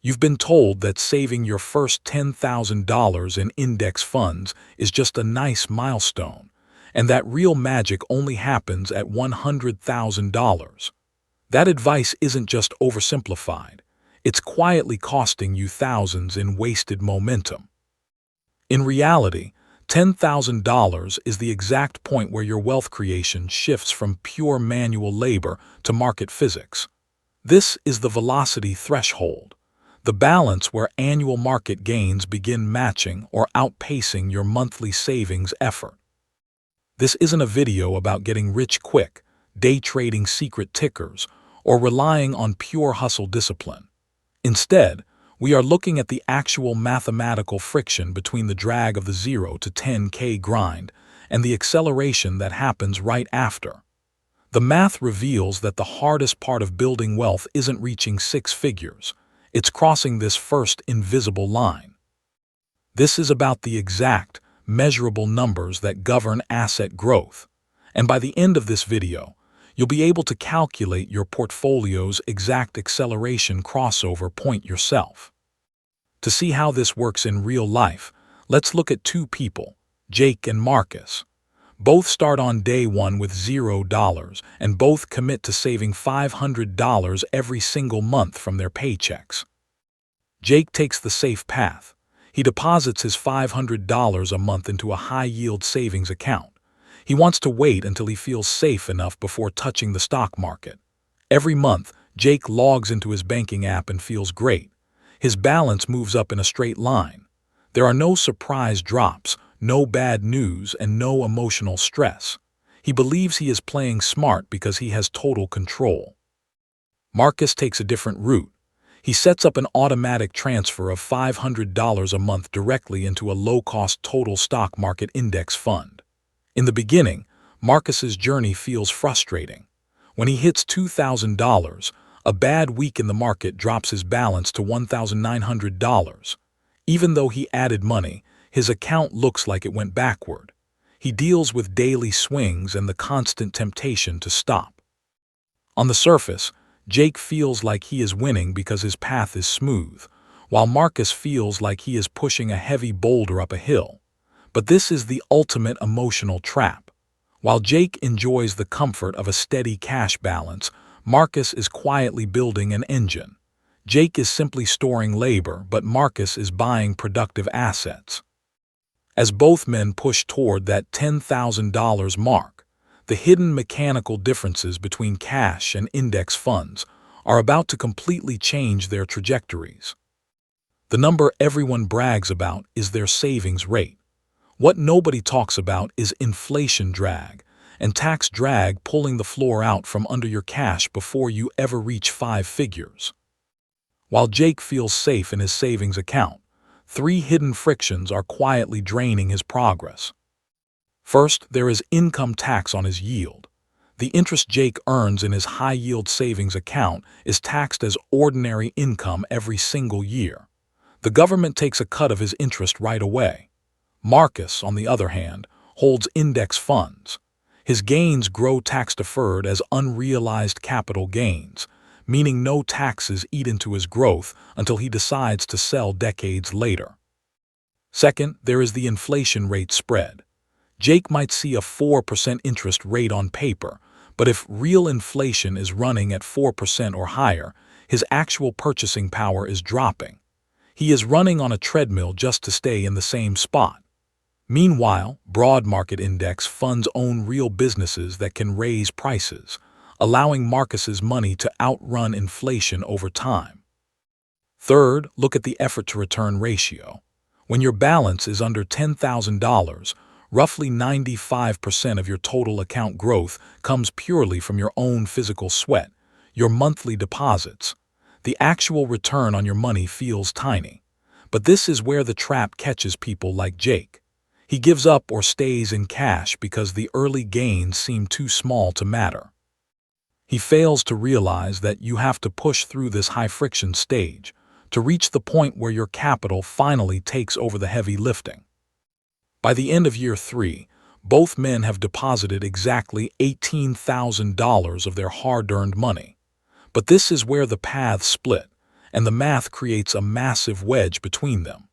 You've been told that saving your first $10,000 in index funds is just a nice milestone, and that real magic only happens at $100,000. That advice isn't just oversimplified. It's quietly costing you thousands in wasted momentum. In reality, $10,000 is the exact point where your wealth creation shifts from pure manual labor to market physics. This is the velocity threshold, the balance where annual market gains begin matching or outpacing your monthly savings effort. This isn't a video about getting rich quick, day trading secret tickers, or relying on pure hustle discipline. Instead, we are looking at the actual mathematical friction between the drag of the 0 to 10K grind and the acceleration that happens right after. The math reveals that the hardest part of building wealth isn't reaching six figures. It's crossing this first invisible line. This is about the exact, measurable numbers that govern asset growth. And by the end of this video, you'll be able to calculate your portfolio's exact acceleration crossover point yourself. To see how this works in real life, let's look at two people, Jake and Marcus. Both start on day one with $0 and both commit to saving $500 every single month from their paychecks. Jake takes the safe path. He deposits his $500 a month into a high-yield savings account. He wants to wait until he feels safe enough before touching the stock market. Every month, Jake logs into his banking app and feels great. His balance moves up in a straight line. There are no surprise drops, no bad news, and no emotional stress. He believes he is playing smart because he has total control. Marcus takes a different route. He sets up an automatic transfer of $500 a month directly into a low-cost total stock market index fund. In the beginning, Marcus's journey feels frustrating. When he hits $2,000, a bad week in the market drops his balance to $1,900. Even though he added money, his account looks like it went backward. He deals with daily swings and the constant temptation to stop. On the surface, Jake feels like he is winning because his path is smooth, while Marcus feels like he is pushing a heavy boulder up a hill. But this is the ultimate emotional trap. While Jake enjoys the comfort of a steady cash balance, Marcus is quietly building an engine. Jake is simply storing labor, but Marcus is buying productive assets. As both men push toward that $10,000 mark, the hidden mechanical differences between cash and index funds are about to completely change their trajectories. The number everyone brags about is their savings rate. What nobody talks about is inflation drag and tax drag pulling the floor out from under your cash before you ever reach five figures. While Jake feels safe in his savings account, three hidden frictions are quietly draining his progress. First, there is income tax on his yield. The interest Jake earns in his high-yield savings account is taxed as ordinary income every single year. The government takes a cut of his interest right away. Marcus, on the other hand, holds index funds. His gains grow tax-deferred as unrealized capital gains, meaning no taxes eat into his growth until he decides to sell decades later. Second, there is the inflation rate spread. Jake might see a 4% interest rate on paper, but if real inflation is running at 4% or higher, his actual purchasing power is dropping. He is running on a treadmill just to stay in the same spot. Meanwhile, broad market index funds own real businesses that can raise prices, allowing Marcus's money to outrun inflation over time. Third, look at the effort-to-return ratio. When your balance is under $10,000, roughly 95% of your total account growth comes purely from your own physical sweat, your monthly deposits. The actual return on your money feels tiny. But this is where the trap catches people like Jake. He gives up or stays in cash because the early gains seem too small to matter. He fails to realize that you have to push through this high-friction stage to reach the point where your capital finally takes over the heavy lifting. By the end of year 3, both men have deposited exactly $18,000 of their hard-earned money. But this is where the paths split, and the math creates a massive wedge between them.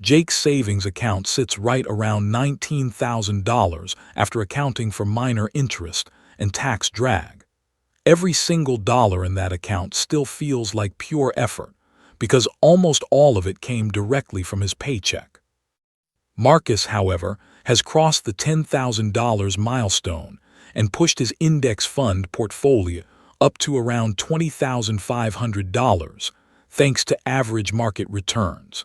Jake's savings account sits right around $19,000 after accounting for minor interest and tax drag. Every single dollar in that account still feels like pure effort, because almost all of it came directly from his paycheck. Marcus, however, has crossed the $10,000 milestone and pushed his index fund portfolio up to around $20,500, thanks to average market returns.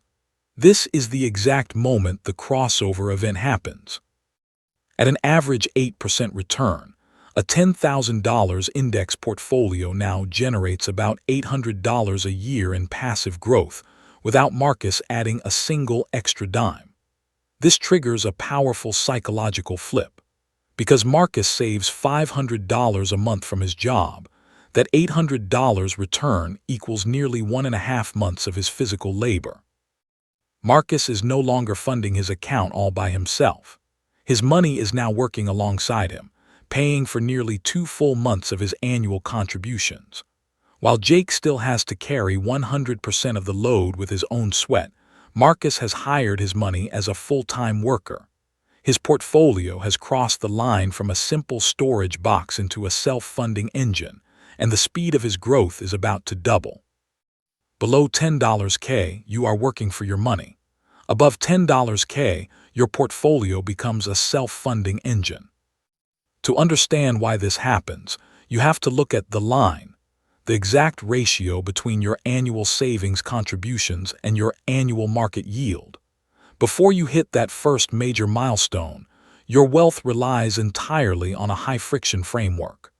This is the exact moment the crossover event happens. At an average 8% return, a $10,000 index portfolio now generates about $800 a year in passive growth, without Marcus adding a single extra dime. This triggers a powerful psychological flip. Because Marcus saves $500 a month from his job, that $800 return equals nearly 1.5 months of his physical labor. Marcus is no longer funding his account all by himself. His money is now working alongside him, paying for nearly 2 full months of his annual contributions. While Jake still has to carry 100% of the load with his own sweat, Marcus has hired his money as a full-time worker. His portfolio has crossed the line from a simple storage box into a self-funding engine, and the speed of his growth is about to double. Below $10K, you are working for your money. Above $10K, your portfolio becomes a self-funding engine. To understand why this happens, you have to look at the line, the exact ratio between your annual savings contributions and your annual market yield. Before you hit that first major milestone, your wealth relies entirely on a high-friction framework.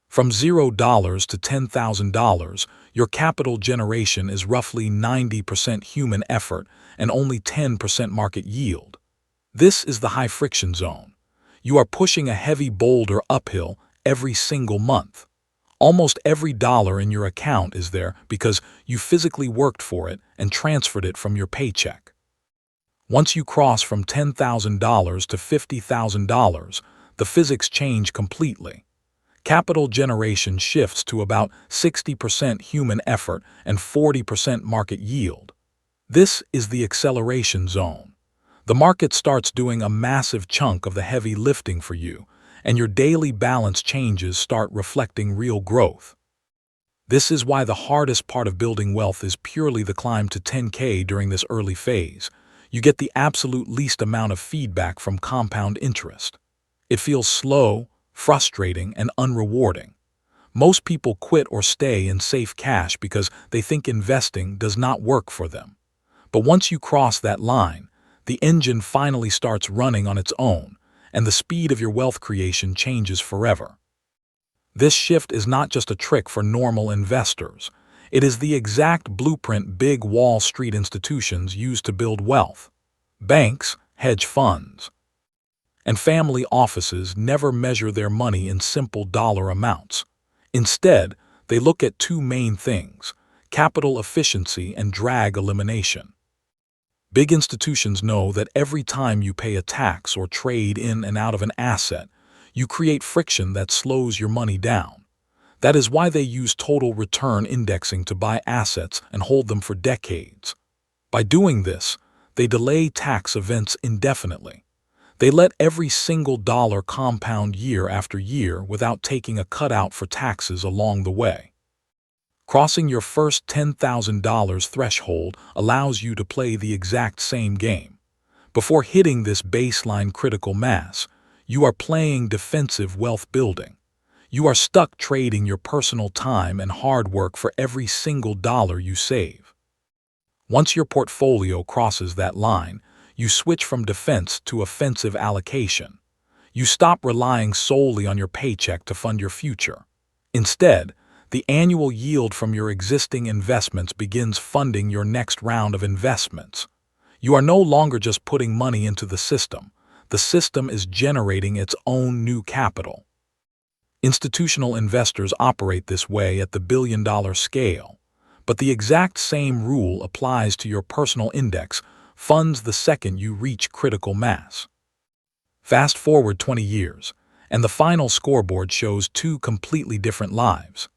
From $0 to $10,000, your capital generation is roughly 90% human effort and only 10% market yield. This is the high-friction zone. You are pushing a heavy boulder uphill every single month. Almost every dollar in your account is there because you physically worked for it and transferred it from your paycheck. Once you cross from $10,000 to $50,000, the physics change completely. Capital generation shifts to about 60% human effort and 40% market yield. This is the acceleration zone. The market starts doing a massive chunk of the heavy lifting for you, and your daily balance changes start reflecting real growth. This is why the hardest part of building wealth is purely the climb to 10K during this early phase. You get the absolute least amount of feedback from compound interest. It feels slow, frustrating, and unrewarding. Most people quit or stay in safe cash because they think investing does not work for them. But once you cross that line, the engine finally starts running on its own, and the speed of your wealth creation changes forever. This shift is not just a trick for normal investors. It is the exact blueprint big Wall Street institutions use to build wealth. Banks, hedge funds, and family offices never measure their money in simple dollar amounts. Instead, they look at two main things: capital efficiency and drag elimination. Big institutions know that every time you pay a tax or trade in and out of an asset, you create friction that slows your money down. That is why they use total return indexing to buy assets and hold them for decades. By doing this, they delay tax events indefinitely. They let every single dollar compound year after year without taking a cutout for taxes along the way. Crossing your first $10,000 threshold allows you to play the exact same game. Before hitting this baseline critical mass, you are playing defensive wealth building. You are stuck trading your personal time and hard work for every single dollar you save. Once your portfolio crosses that line, you switch from defense to offensive allocation. You stop relying solely on your paycheck to fund your future. Instead, the annual yield from your existing investments begins funding your next round of investments. You are no longer just putting money into the system. The system is generating its own new capital. Institutional investors operate this way at the billion-dollar scale, but the exact same rule applies to your personal index funds the second you reach critical mass. Fast forward 20 years, and the final scoreboard shows two completely different lives.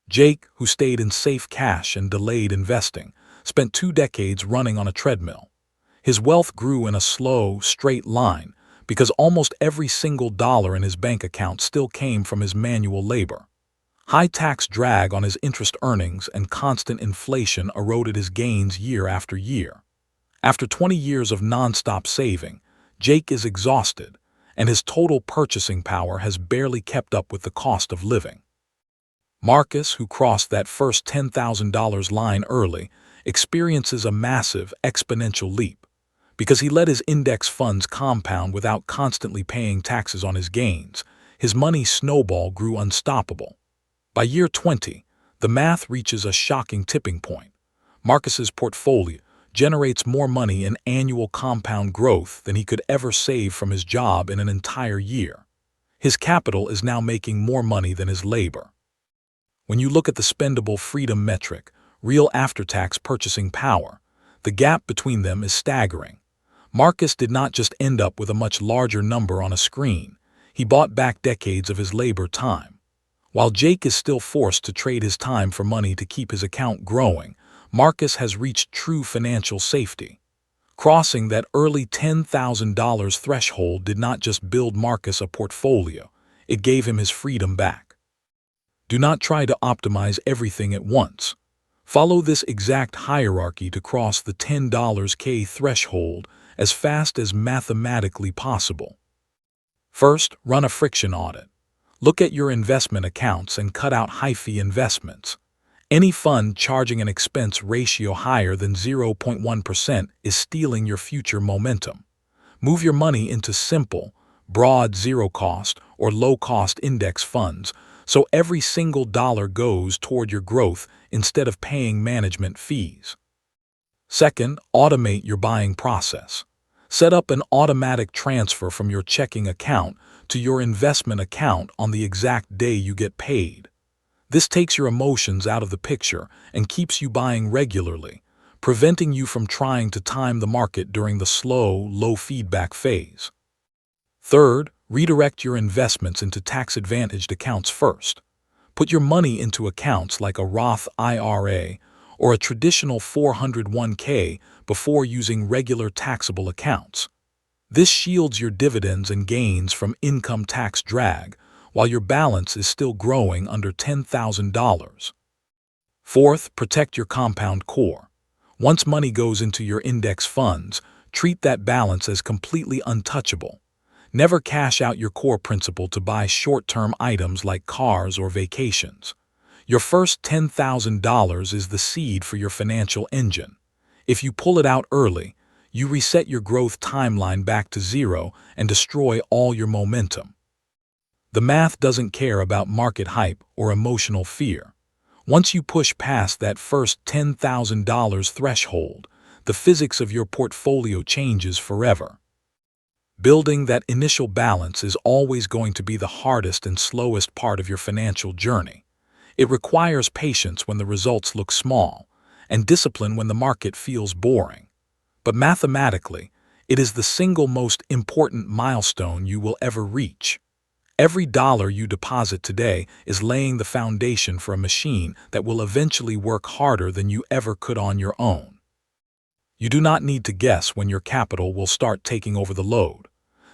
Jake, who stayed in safe cash and delayed investing, spent 2 decades running on a treadmill. His wealth grew in a slow, straight line because almost every single dollar in his bank account still came from his manual labor. High tax drag on his interest earnings and constant inflation eroded his gains year after year. After 20 years of nonstop saving, Jake is exhausted, and his total purchasing power has barely kept up with the cost of living. Marcus, who crossed that first $10,000 line early, experiences a massive, exponential leap. Because he let his index funds compound without constantly paying taxes on his gains, his money snowball grew unstoppable. By year 20, the math reaches a shocking tipping point. Marcus's portfolio generates more money in annual compound growth than he could ever save from his job in an entire year. His capital is now making more money than his labor. When you look at the spendable freedom metric, real after-tax purchasing power, the gap between them is staggering. Marcus did not just end up with a much larger number on a screen. He bought back decades of his labor time. While Jake is still forced to trade his time for money to keep his account growing, Marcus has reached true financial safety. Crossing that early $10,000 threshold did not just build Marcus a portfolio, it gave him his freedom back. Do not try to optimize everything at once. Follow this exact hierarchy to cross the $10K threshold as fast as mathematically possible. First, run a friction audit. Look at your investment accounts and cut out high-fee investments. Any fund charging an expense ratio higher than 0.1% is stealing your future momentum. Move your money into simple, broad zero-cost or low-cost index funds so every single dollar goes toward your growth instead of paying management fees. Second, automate your buying process. Set up an automatic transfer from your checking account to your investment account on the exact day you get paid. This takes your emotions out of the picture and keeps you buying regularly, preventing you from trying to time the market during the slow, low-feedback phase. Third, redirect your investments into tax-advantaged accounts first. Put your money into accounts like a Roth IRA or a traditional 401k before using regular taxable accounts. This shields your dividends and gains from income tax drag, while your balance is still growing under $10,000. Fourth, protect your compound core. Once money goes into your index funds, treat that balance as completely untouchable. Never cash out your core principal to buy short-term items like cars or vacations. Your first $10,000 is the seed for your financial engine. If you pull it out early, you reset your growth timeline back to zero and destroy all your momentum. The math doesn't care about market hype or emotional fear. Once you push past that first $10,000 threshold, the physics of your portfolio changes forever. Building that initial balance is always going to be the hardest and slowest part of your financial journey. It requires patience when the results look small, and discipline when the market feels boring. But mathematically, it is the single most important milestone you will ever reach. Every dollar you deposit today is laying the foundation for a machine that will eventually work harder than you ever could on your own. You do not need to guess when your capital will start taking over the load.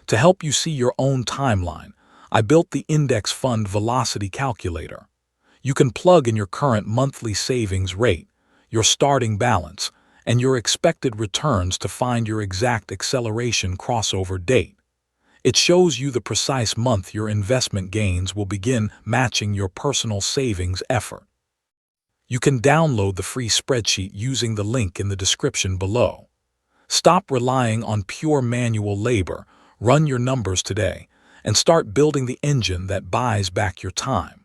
To help you see your own timeline, I built the Index Fund Velocity Calculator. You can plug in your current monthly savings rate, your starting balance, and your expected returns to find your exact acceleration crossover date. It shows you the precise month your investment gains will begin matching your personal savings effort. You can download the free spreadsheet using the link in the description below. Stop relying on pure manual labor, run your numbers today, and start building the engine that buys back your time.